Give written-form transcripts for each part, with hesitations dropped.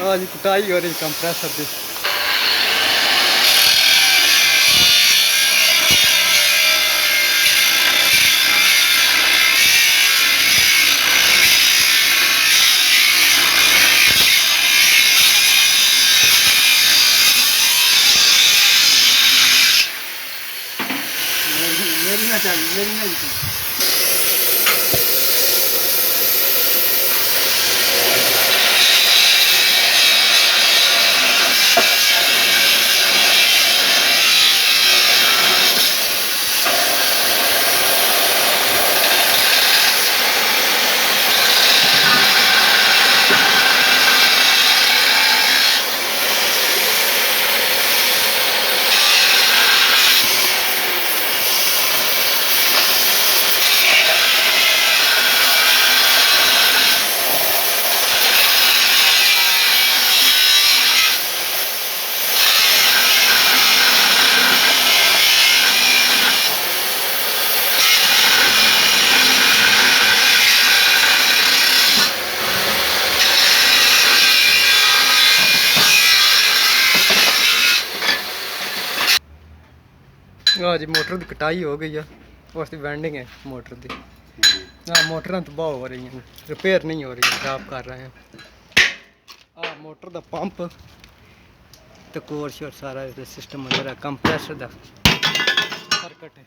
आज कुटाई हो रही कंप्रेसर की। मेरी ना चाहिए, मेरी नहीं चाहिए। हाँ जी, मोटर की कटाई हो गई है, उसकी वेंडिंग है मोटर की। हाँ, मोटर तबाह हो रही हैं, रिपेयर नहीं हो रही है, खराब कर रहे हैं। हाँ, मोटर का पंप तो कोर शोर सारा सिस्टम वगैरह कंप्रेसर का सर्किट है।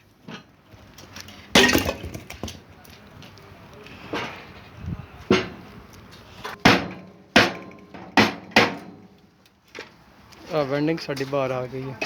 वेंडिंग साड़ी बाहर आ गई है।